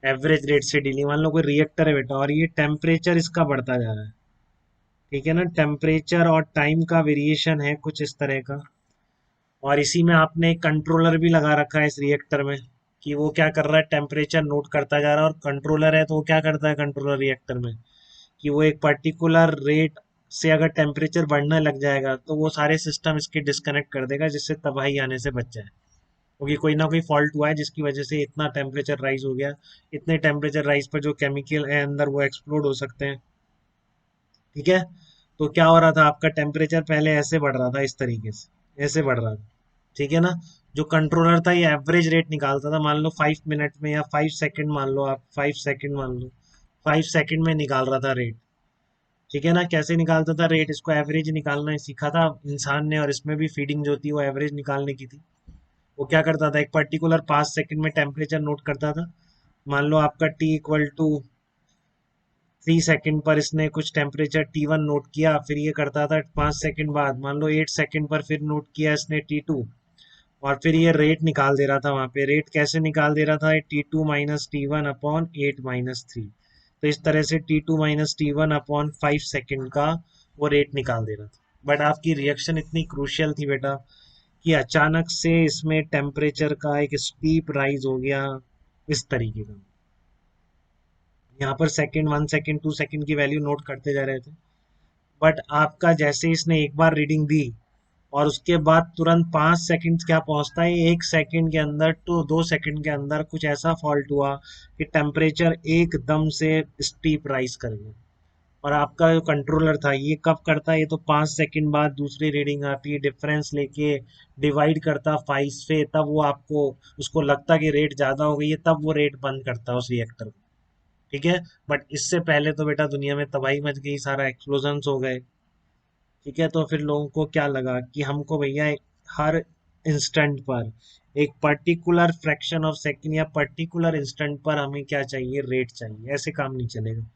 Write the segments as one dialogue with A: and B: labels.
A: Average rate से dealing, मान लो कोई रिएक्टर है बेटा और ये टेम्परेचर इसका बढ़ता जा रहा है, ठीक है ना, टेम्परेचर और टाइम का वेरिएशन है कुछ इस तरह का। और इसी में आपने एक कंट्रोलर भी लगा रखा है इस रिएक्टर में कि वो क्या कर रहा है, टेम्परेचर नोट करता जा रहा है। और कंट्रोलर है तो वो क्या करता है कंट्रोलर रिएक्टर में, कि वो एक पर्टिकुलर रेट से अगर टेम्परेचर बढ़ने लग जाएगा तो वो सारे सिस्टम इसके डिस्कनेक्ट कर देगा, जिससे तबाही आने से बच जाए, क्योंकि कोई ना कोई फॉल्ट हुआ है जिसकी वजह से इतना टेम्परेचर राइज हो गया। इतने टेम्परेचर राइज पर जो केमिकल है अंदर वो एक्सप्लोड हो सकते हैं, ठीक है। तो क्या हो रहा था, आपका टेम्परेचर पहले ऐसे बढ़ रहा था, इस तरीके से ऐसे बढ़ रहा था, ठीक है ना। जो कंट्रोलर था ये एवरेज रेट निकालता था, मान लो 5 मिनट में या 5 सेकंड, मान लो आप 5 सेकंड मान लो, 5 सेकंड में निकाल रहा था रेट, ठीक है ना। कैसे निकालता था रेट, इसको एवरेज निकालना ही सीखा था इंसान ने, और इसमें भी फीडिंग जो थी वो एवरेज निकालने की थी। वो क्या करता था, एक पर्टिकुलर 5 सेकंड में टेम्परेचर नोट करता था। मान लो आपका टी इक्वल टू 3 सेकंड पर इसने कुछ टेम्परेचर T1 नोट किया, फिर ये करता था 5 सेकंड बाद, मान लो 8 सेकंड पर फिर नोट किया इसने T2, और फिर ये रेट निकाल दे रहा था वहां पे। रेट कैसे निकाल दे रहा था, T2 माइनस T1 अपॉन 8 - 3। तो इस तरह से T2 minus T1 upon 5 second का वो रेट निकाल दे रहा था। बट आपकी रिएक्शन इतनी क्रूशियल थी बेटा कि अचानक से इसमें टेम्परेचर का एक स्टीप राइज हो गया इस तरीके का। यहाँ पर सेकंड, 1 सेकंड, 2 सेकंड की वैल्यू नोट करते जा रहे थे, बट आपका जैसे इसने एक बार रीडिंग दी और उसके बाद तुरंत 5 सेकंड क्या पहुंचता है, 1 सेकंड के अंदर तो 2 सेकंड के अंदर कुछ ऐसा फॉल्ट हुआ कि टेम्परेचर एकदम से स्टीप राइज कर गया। और आपका जो कंट्रोलर था ये कब करता है, ये तो 5 सेकंड बाद दूसरी रीडिंग आती है, डिफरेंस लेके डिवाइड करता 5 से, तब वो आपको, उसको लगता कि रेट ज्यादा हो गई है, तब वो रेट बंद करता है उस रिएक्टर को, ठीक है। बट इससे पहले तो बेटा दुनिया में तबाही मच गई, सारा एक्सप्लोजन्स हो गए, ठीक है। तो फिर लोगों को क्या लगा कि हमको भैया हर इंस्टेंट पर एक पर्टिकुलर फ्रैक्शन ऑफ सेकंड या पर्टिकुलर इंस्टेंट पर हमें क्या चाहिए, रेट चाहिए। ऐसे काम नहीं चलेगा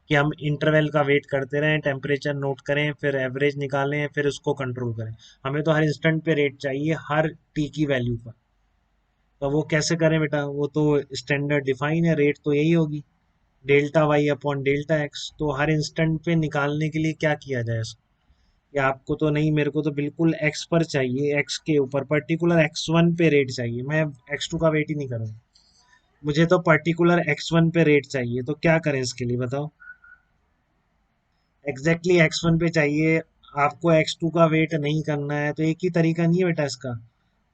A: कि हम इंटरवल का वेट करते रहें, टेम्परेचर नोट करें, फिर एवरेज निकालें, फिर उसको कंट्रोल करें। हमें तो हर इंस्टेंट पे रेट चाहिए, हर टी की वैल्यू पर। तो वो कैसे करें बेटा, वो तो स्टैंडर्ड डिफाइन है, रेट तो यही होगी, delta y upon delta x. तो हर इंस्टेंट पे निकालने के लिए क्या किया जाए, या आपको तो नहीं, मेरे को तो बिल्कुल एक्स पर चाहिए, एक्स के ऊपर पर्टिकुलर x1 पे रेट चाहिए, मैं x2 का वेट ही नहीं करूँगा, मुझे तो पर्टिकुलर x1 पे रेट चाहिए। तो क्या करें इसके लिए बताओ, एग्जैक्टली x1 पे चाहिए, आपको x2 का वेट नहीं करना है, तो एक ही तरीका नहीं है बेटा इसका,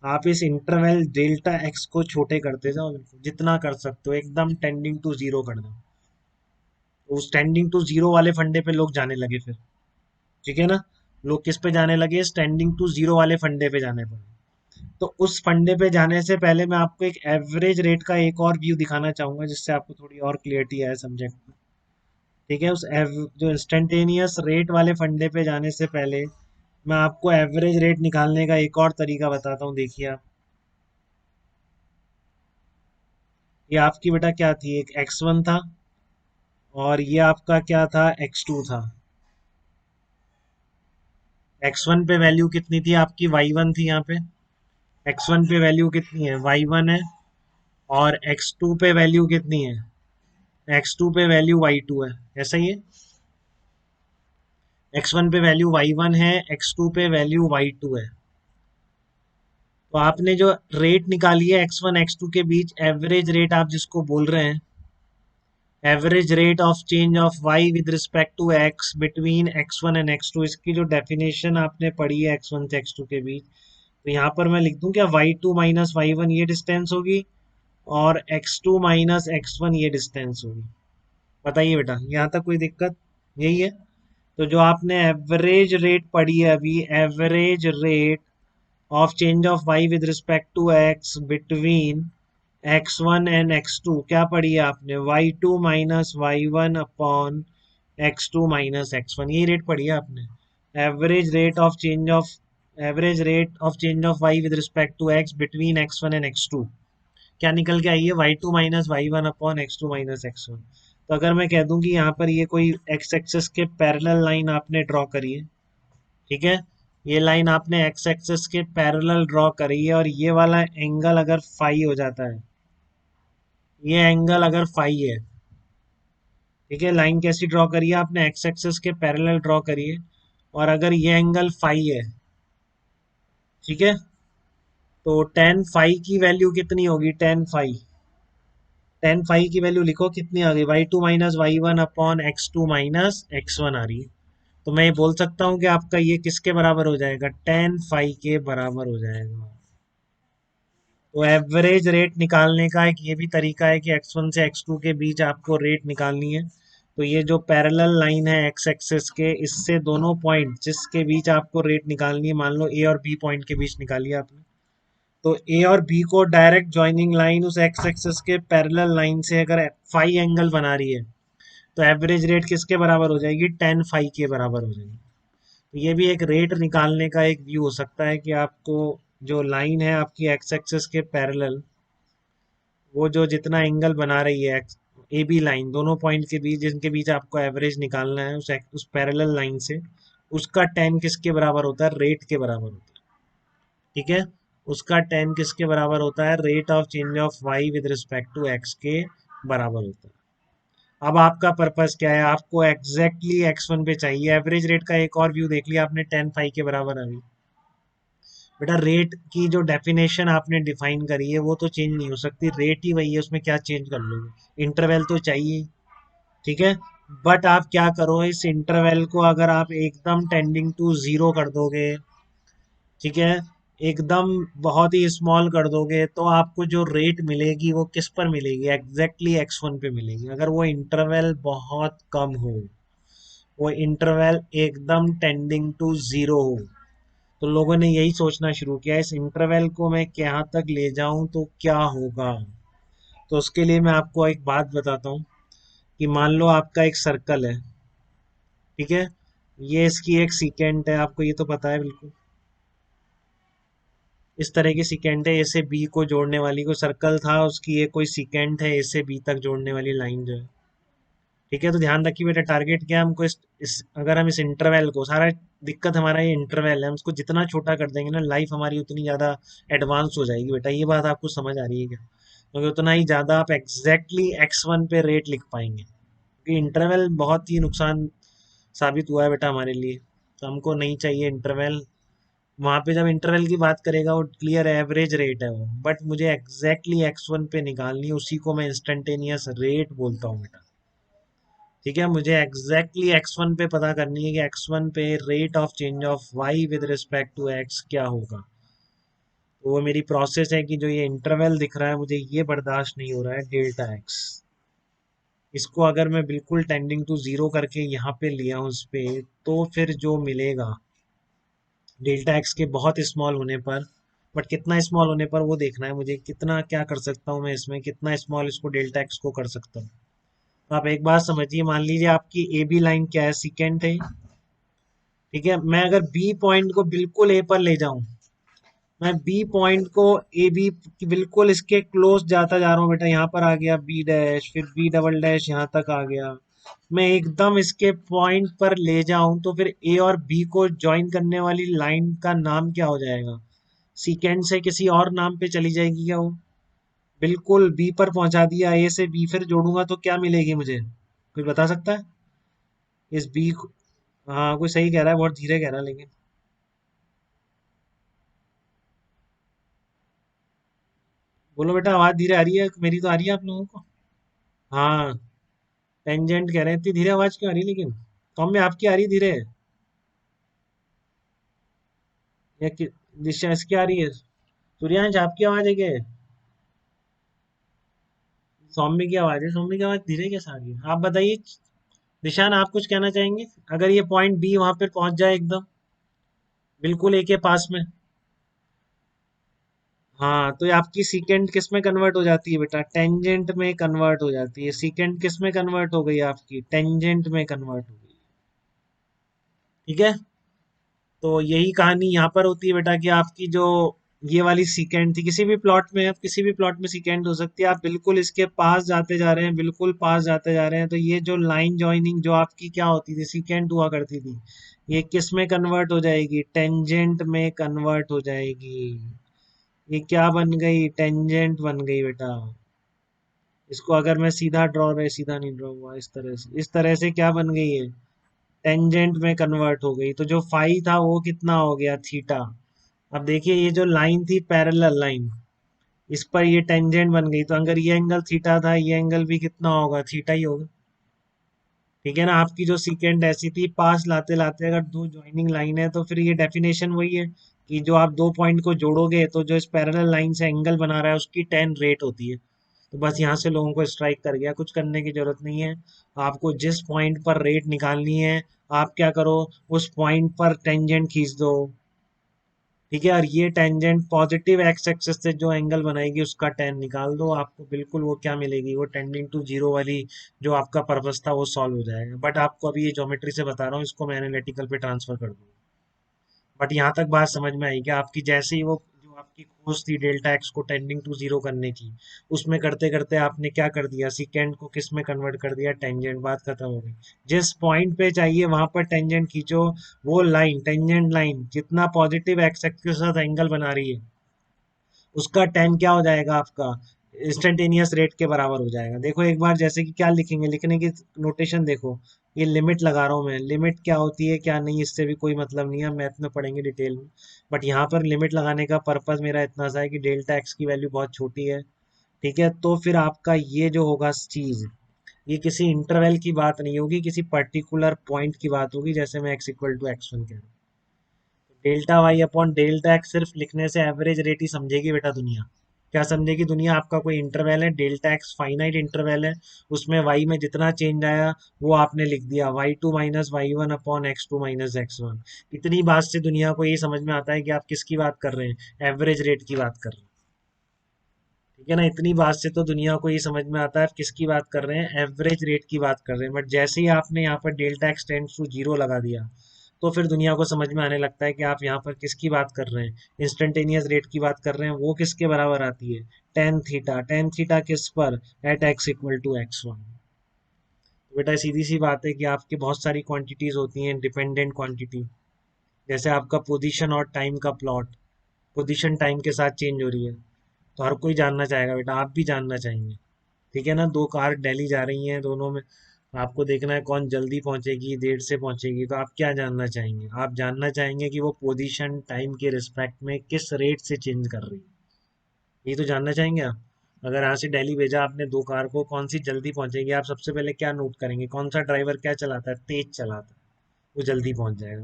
A: आप इस इंटरवल डेल्टा एक्स को छोटे करते जाओ, जितना कर सकते हो एकदम टेंडिंग टू जीरो कर दो। तो उस टेंडिंग टू जीरो वाले फंडे पे लोग जाने लगे फिर, ठीक है ना। लोग किस पे जाने लगे, स्टैंडिंग टू जीरो वाले फंडे पे जाने लगे। तो उस फंडे पे जाने से पहले मैं आपको एक एवरेज रेट का एक और व्यू दिखाना चाहूंगा, जिससे आपको थोड़ी और क्लियरिटी आए सब्जेक्ट में, ठीक है। जो इंस्टेंटेनियस रेट वाले फंडे पे जाने से पहले मैं आपको एवरेज रेट निकालने का एक और तरीका बताता हूँ, देखिए आप। ये आपकी बेटा क्या थी, एक x1 था, और ये आपका क्या था, x2 था। x1 पे वैल्यू कितनी थी आपकी, y1 थी यहाँ पे। x1 पे वैल्यू कितनी है, y1 है। और x2 पे वैल्यू कितनी है, x2 पे वैल्यू y2 है, ऐसा ही है। x1 पे वैल्यू y1 है, x2 पे वैल्यू y2 है। तो आपने जो रेट निकाली है x1 x2 के बीच, एवरेज रेट आप जिसको बोल रहे हैं, average rate of change of y with respect to x between x1 and x2, इसकी जो डेफिनेशन आपने पढ़ी है x1 से x2 के बीच, तो यहाँ पर मैं लिख दूं क्या, y2 माइनस y1 ये डिस्टेंस होगी, और x2 माइनस x1 ये डिस्टेंस होगी। बताइए बेटा, यहाँ तक कोई दिक्कत, यही है। तो जो आपने एवरेज रेट पढ़ी है अभी, average rate of change of y with respect to x between x1 and x2, क्या पढ़ी है आपने, y2 minus y1 upon x2 minus x1, ये रेट पढ़ी है आपने। Average rate of change of, average rate of change of y with respect to x between x1 and x2, क्या निकल के आई है, y2 minus y1 upon x2 minus x1। तो अगर मैं कह दूं कि यहाँ पर ये कोई x एक्सेस के पैरेलल लाइन आपने ड्रॉ करी है, ठीक है, ये लाइन आपने x एक्सेस के पैरेलल ड्रॉ करी है, और ये वाला एंगल अगर फाई हो जाता है, ये एंगल अगर फाई है, ठीक है, लाइन कैसी ड्रॉ करिए आपने, एक्स एक्सिस के पैरेलल ड्रॉ करिए, और अगर ये एंगल फाई है, ठीक है, तो टेन फाई की वैल्यू कितनी होगी, टेन फाई की वैल्यू लिखो कितनी आ गई, y two minus y one upon x two minus x one आ रही है। तो मैं ये बोल सकता हूँ कि आपका ये किसके बराबर हो जाएगा, टेन फाई के बराबर हो जाएगा। तो एवरेज रेट निकालने का एक ये भी तरीका है कि x1 से x2 के बीच आपको रेट निकालनी है। तो ये जो पैरेलल लाइन है x एक्सिस के, इससे दोनों पॉइंट जिसके बीच आपको रेट निकालनी है, मान लो ए और बी पॉइंट के बीच निकालिए आपने, तो ए और बी को डायरेक्ट ज्वाइनिंग लाइन उस एक्स एक्सिस के पैरेलल लाइन से अगर फाई एंगल बना रही है, तो एवरेज रेट किसके बराबर हो जाएगी, टेन फाई के बराबर हो जाएगी। तो ये भी एक रेट निकालने का एक व्यू हो सकता है कि आपको जो लाइन है आपकी एक्स एक्सिस के पैरेलल, वो जो जितना एंगल बना रही है ए बी लाइन, दोनों पॉइंट के बीच जिनके बीच आपको एवरेज निकालना है उस पैरेलल लाइन से, उसका टेन किसके बराबर होता है, रेट के बराबर होता है। ठीक है, उसका टेन किसके बराबर होता है, rate of change of y with respect to x के बराबर होता है। अब आपका पर्पस क्या है, आपको एग्जैक्टली एक्स वन पे चाहिए। एवरेज रेट का एक और व्यू देख लिया आपने, टेन फाइव के बराबर अभी। बेटा रेट की जो डेफिनेशन आपने डिफाइन करी है वो तो चेंज नहीं हो सकती, रेट ही वही है, उसमें क्या चेंज कर लोगे, इंटरवल तो चाहिए। ठीक है, बट आप क्या करो, इस इंटरवल को अगर आप एकदम टेंडिंग टू जीरो कर दोगे, ठीक है, एकदम बहुत ही स्मॉल कर दोगे, तो आपको जो रेट मिलेगी वो किस पर मिलेगी, एग्जैक्टली एक्स वन पे मिलेगी। अगर वो इंटरवल बहुत कम हो, वो इंटरवल एकदम टेंडिंग टू जीरो हो, तो लोगों ने यही सोचना शुरू किया इस इंटरवल को मैं कहाँ तक ले जाऊं तो क्या होगा। तो उसके लिए मैं आपको एक बात बताता हूँ कि मान लो आपका एक सर्कल है, ठीक है, ये इसकी एक सीकेंट है, आपको ये तो पता है बिल्कुल, इस तरह की सीकेंट है, ए से बी को जोड़ने वाली, कोई सर्कल था उसकी ये कोई सीकेंट है, ए से बी तक जोड़ने वाली लाइन जो है। ठीक है, तो ध्यान रखिए बेटा, टारगेट क्या है हमको, अगर हम इस इंटरवल को, सारा दिक्कत हमारा ये इंटरवल है, हम उसको जितना छोटा कर देंगे ना, लाइफ हमारी उतनी ज़्यादा एडवांस हो जाएगी बेटा। ये बात आपको समझ आ रही है क्या, क्योंकि उतना ही ज़्यादा आप एग्जैक्टली एक्स वन पे रेट लिख पाएंगे, क्योंकि इंटरवल बहुत ही नुकसान साबित हुआ है बेटा हमारे लिए। तो हमको नहीं चाहिए इंटरवल। वहाँ पे जब इंटरवल की बात करेगा वो क्लियर एवरेज रेट है वो, बट मुझे एग्जैक्टली एक्स वन पे निकालनी है, उसी को मैं इंस्टेंटेनियस रेट बोलता हूँ बेटा। ठीक है, मुझे एग्जैक्टली एक्स वन पे पता करनी है कि एक्स वन पे rate of change of y with respect to x क्या होगा। तो वो मेरी प्रोसेस है कि जो ये इंटरवल दिख रहा है मुझे ये बर्दाश्त नहीं हो रहा है, डेल्टा एक्स, इसको अगर मैं बिल्कुल टेंडिंग टू जीरो करके यहाँ पे लिया हूँ उस पे, तो फिर जो मिलेगा डेल्टा एक्स के बहुत स्मॉल होने पर, बट कितना स्मॉल होने पर वो देखना है मुझे, कितना क्या कर सकता हूँ मैं इसमें, कितना स्मॉल इसको डेल्टा एक्स को कर सकता हूँ। तो आप एक बात समझिए, मान लीजिए आपकी ए बी लाइन क्या है, सिकेंट है, ठीक है, मैं अगर बी पॉइंट को बिल्कुल ए पर ले जाऊं, मैं बी पॉइंट को ए बी बिल्कुल इसके क्लोज जाता जा रहा हूँ बेटा, यहाँ पर आ गया बी डैश, फिर बी डबल डैश यहाँ तक आ गया, मैं एकदम इसके पॉइंट पर ले जाऊं, तो फिर ए और बी को ज्वाइन करने वाली लाइन का नाम क्या हो जाएगा, सीकेंड से किसी और नाम पे चली जाएगी क्या वो, बिल्कुल बी पर पहुंचा दिया, ए से बी फिर जोड़ूंगा तो क्या मिलेगी मुझे, कोई बता सकता है इस बी को। हाँ कोई सही कह रहा है, बहुत धीरे कह रहा है लेकिन। बोलो बेटा, आवाज धीरे आ रही है, मेरी तो आ रही है आप लोगों को। हाँ, टेंजेंट कह रहे हैं, इतनी धीरे आवाज क्यों आ रही है लेकिन, कम में आपकी आ रही है धीरे, या दिशा इसकी आ रही है, सूर्यांश आपकी आवाज है क्या, सौम्य की आवाज है, सौम्य की आवाज धीरे कैसे आ रही है, आप बताइए। निशान आप कुछ कहना चाहेंगे, अगर ये पॉइंट बी वहां पर पहुंच जाए एकदम बिल्कुल ए के पास में, हाँ, तो ये आपकी सीकेंड किस में कन्वर्ट हो जाती है बेटा, टेंजेंट में कन्वर्ट हो जाती है। सीकेंड किस में कन्वर्ट हो गई आपकी, टेंजेंट में कन्वर्ट हो गई। ठीक है, तो यही कहानी यहाँ पर होती है बेटा कि आपकी जो ये वाली सीकेंड थी, किसी भी प्लॉट में, अब किसी भी प्लॉट में सीकेंड हो सकती है, आप बिल्कुल इसके पास जाते जा रहे हैं, बिल्कुल पास जाते जा रहे हैं, तो ये जो लाइन जॉइनिंग जो आपकी क्या होती थी, सीकेंड हुआ करती थी, ये किस में कन्वर्ट हो जाएगी, टेंजेंट में कन्वर्ट हो जाएगी। ये क्या बन गई, टेंजेंट बन गई बेटा। इसको अगर मैं सीधा ड्रॉ रहे, सीधा नहीं ड्रॉ हुआ, इस तरह से क्या बन गई है, टेंजेंट में कन्वर्ट हो गई। तो जो फाई था वो कितना हो गया, थीटा। अब देखिए ये जो लाइन थी पैरेलल लाइन, इस पर ये टेंजेंट बन गई, तो अगर ये एंगल थीटा था, ये एंगल भी कितना होगा, थीटा ही होगा। ठीक है ना, आपकी जो सीकेंड ऐसी थी, पास लाते लाते अगर दो ज्वाइनिंग लाइन है, तो फिर ये डेफिनेशन वही है कि जो आप दो पॉइंट को जोड़ोगे तो जो इस पैरेलल लाइन से एंगल बना रहा है उसकी टेन रेट होती है। तो बस यहाँ से लोगों को स्ट्राइक कर गया, कुछ करने की जरूरत नहीं है। आपको जिस पॉइंट पर रेट निकालनी है, आप क्या करो, उस पॉइंट पर टेंजेंट खींच दो। ठीक है, और ये टेंजेंट पॉजिटिव एक्स एक्सिस से जो एंगल बनाएगी उसका टेन निकाल दो, आपको बिल्कुल वो क्या मिलेगी, वो टेंडिंग टू जीरो वाली जो आपका पर्पस था वो सॉल्व हो जाएगा। बट आपको अभी ये ज्योमेट्री से बता रहा हूँ, इसको मैं एनालिटिकल पे ट्रांसफर कर दूँ। बट यहाँ तक बात समझ में आई कि आपकी जैसे ही वो जो आपकी खोज थी डेल्टा एक्स को टेंडिंग टू जीरो करने की, उसमें करते करते आपने क्या कर दिया, सीकेंड को किस में कन्वर्ट कर दिया, टेंजेंट, बात खत्म हो गई। जिस पॉइंट पे चाहिए वहां पर टेंजेंट खींचो, वो लाइन, टेंजेंट लाइन जितना पॉजिटिव एक्स एक्सिस के साथ एंगल बना रही है, उसका टेन क्या हो जाएगा आपका, इंस्टेंटेनियस रेट के बराबर हो जाएगा। देखो एक बार जैसे कि क्या लिखेंगे, लिखने की नोटेशन देखो, ये लिमिट लगा रहा हूँ मैं, लिमिट क्या होती है क्या नहीं इससे भी कोई मतलब नहीं है, मैथ में पढ़ेंगे डिटेल में। बट यहाँ पर लिमिट लगाने का पर्पज मेरा इतना सा है कि डेल्टा एक्स की वैल्यू बहुत छोटी है। ठीक है, तो फिर आपका ये जो होगा चीज, ये किसी इंटरवल की बात नहीं होगी, किसी पर्टिकुलर पॉइंट की बात होगी, जैसे मैं x equal to x one कह रहा हूँ। Delta y upon delta x सिर्फ लिखने से एवरेज रेट ही समझेगी बेटा दुनिया। क्या समझेगी दुनिया, आपका कोई इंटरवल है, डेल्टा एक्स फाइनाइट इंटरवल है, उसमें वाई में जितना चेंज आया वो आपने लिख दिया, y two minus y one upon x two minus x one. इतनी बात से दुनिया को ये समझ में आता है कि आप किसकी बात कर रहे हैं, एवरेज रेट की बात कर रहे हैं। ठीक है ना, इतनी बात से तो दुनिया को ये समझ में आता है आप किसकी बात कर रहे हैं, एवरेज रेट की बात कर रहे हैं। बट जैसे ही आपने यहाँ पर delta x tends to zero लगा दिया, तो फिर दुनिया को समझ में आने लगता है कि आप यहाँ पर किसकी बात कर रहे हैं, इंस्टेंटेनियस रेट की बात कर रहे हैं। वो किसके बराबर आती है, टेन थीटा। टेन थीटा किस पर, at x equal to x one. तो बेटा सीधी सी बात है कि आपकी बहुत सारी क्वांटिटीज होती हैं डिपेंडेंट क्वांटिटी, जैसे आपका पोजीशन और टाइम का प्लॉट, पोजीशन टाइम के साथ चेंज हो रही है, तो हर कोई जानना चाहेगा बेटा, आप भी जानना चाहेंगे। ठीक है ना, दो कार दिल्ली जा रही हैं, दोनों में आपको देखना है कौन जल्दी पहुंचेगी, देर से पहुंचेगी, तो आप क्या जानना चाहेंगे, आप जानना चाहेंगे कि वो पोजीशन टाइम के रिस्पेक्ट में किस रेट से चेंज कर रही है। ये तो जानना चाहेंगे आप। अगर यहाँ से दिल्ली भेजा आपने दो कार को, कौन सी जल्दी पहुंचेगी, आप सबसे पहले क्या नोट करेंगे, कौन सा ड्राइवर क्या चलाता है, तेज चलाता है, वो जल्दी पहुंच जाएगा।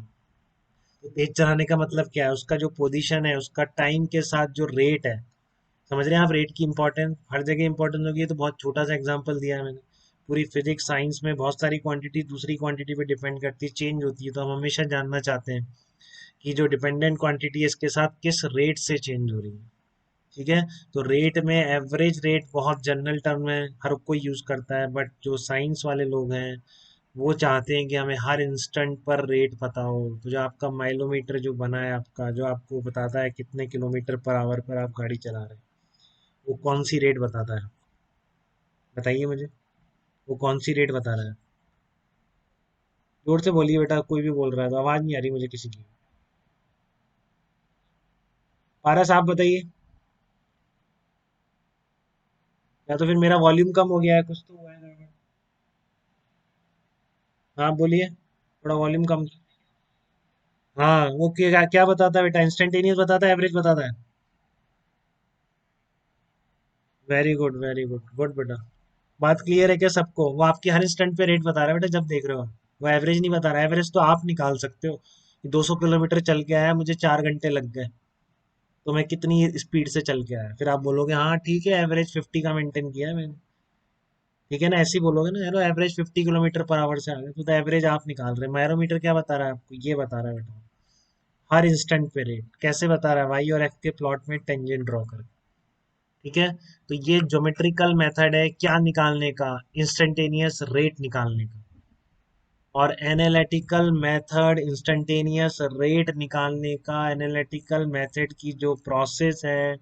A: तो तेज चलाने का मतलब क्या है, उसका जो पोजीशन है उसका टाइम के साथ जो रेट है, समझ रहे हैं आप, रेट की इंपॉर्टेंस हर जगह इंपॉर्टेंस होगी। ये तो बहुत छोटा सा एग्जांपल दिया है मैंने। पूरी फिजिक्स साइंस में बहुत सारी क्वांटिटी दूसरी क्वांटिटी पे डिपेंड करती है, चेंज होती है, तो हम हमेशा जानना चाहते हैं कि जो डिपेंडेंट क्वांटिटी है इसके साथ किस रेट से चेंज हो रही है। ठीक है, तो रेट में एवरेज रेट बहुत जनरल टर्म है, हर कोई यूज करता है, बट जो साइंस वाले लोग हैं वो चाहते हैं कि हमें हर इंस्टेंट पर रेट पता हो। तो जो आपका माइलोमीटर जो बना है आपका, जो आपको बताता है कितने किलोमीटर पर आवर पर आप गाड़ी चला रहे हैं, वो कौन सी रेट बताता है, बताइए मुझे, वो कौन सी रेट बता रहा है। जोर से बोलिए बेटा, कोई भी बोल रहा है तो आवाज नहीं आ रही मुझे किसी की। पारस आप बताइए, या तो फिर मेरा वॉल्यूम कम हो गया है, कुछ तो हुआ है गड़बड़। हाँ बोलिए, थोड़ा वॉल्यूम कम। हाँ वो क्या क्या बताता है बेटा, इंस्टेंटेनियस बताता है, एवरेज बताता है। Very good very good, good बेटा। बात क्लियर है क्या सबको, वो आपकी हर इंस्टेंट पे रेट बता रहा है बेटा जब देख रहे हो, वो एवरेज नहीं बता रहा है। एवरेज तो आप निकाल सकते हो कि 200 किलोमीटर चल के आया, मुझे 4 घंटे लग गए, तो मैं कितनी स्पीड से चल के आया, फिर आप बोलोगे हाँ ठीक है एवरेज 50 का मेंटेन किया है मैंने। ठीक है ना, ऐसे ही बोलोगे ना, hello average 50 kilometre per hour से आ गए, तो एवरेज आप निकाल रहे हैं। मैरोमीटर क्या बता रहा है आपको, ये बता रहा है बेटा हर इंस्टेंट पे रेट कैसे बता रहा है, वाई और एफ के प्लॉट में टेंजेंट ड्रॉ कर। ठीक है, तो ये ज्योमेट्रिकल मेथड है क्या निकालने का, इंस्टेंटेनियस रेट निकालने का। और एनालिटिकल मेथड इंस्टेंटेनियस रेट निकालने का, एनालिटिकल मेथड की जो प्रोसेस है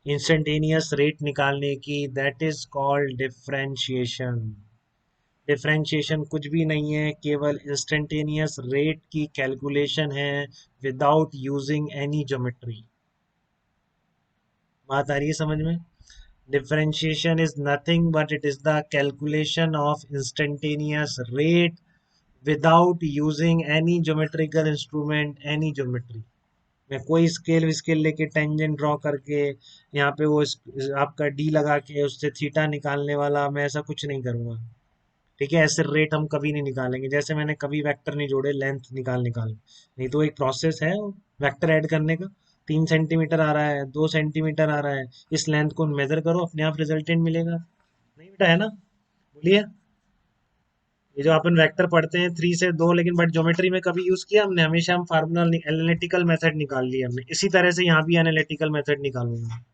A: इंस्टेंटेनियस रेट निकालने की, that is called differentiation. Differentiation कुछ भी नहीं है, केवल इंस्टेंटेनियस रेट की कैलकुलेशन है विदाउट यूजिंग एनी ज्योमेट्री। बात आ रही है समझ में। Differentiation is nothing but it is the calculation of instantaneous rate without using any geometrical instrument, any geometry. मैं कोई स्केल विस्केल लेके टेंजेंट ड्रॉ करके यहाँ पे वो आपका डी लगा के उससे थीटा निकालने वाला मैं ऐसा कुछ नहीं करूंगा। ठीक है, ऐसे रेट हम कभी नहीं निकालेंगे, जैसे मैंने कभी वेक्टर नहीं जोड़े लेंथ निकाल नहीं तो एक प्रोसेस है वेक्टर ऐड करने का। 3 सेंटीमीटर आ रहा है, 2 सेंटीमीटर आ रहा है, इस लेंथ को मेजर करो, अपने आप रिजल्टेंट मिलेगा। नहीं बेटा, है ना? बोलिए। ये जो अपन वेक्टर पढ़ते हैं 3 से 2, लेकिन बट ज्योमेट्री में कभी यूज किया हमने? हमेशा हम फार्मूला एनालिटिकल मेथड निकाल लिया हमने, इसी तरह से यहाँ भी एनालिटिकल मेथड निकालूंगा।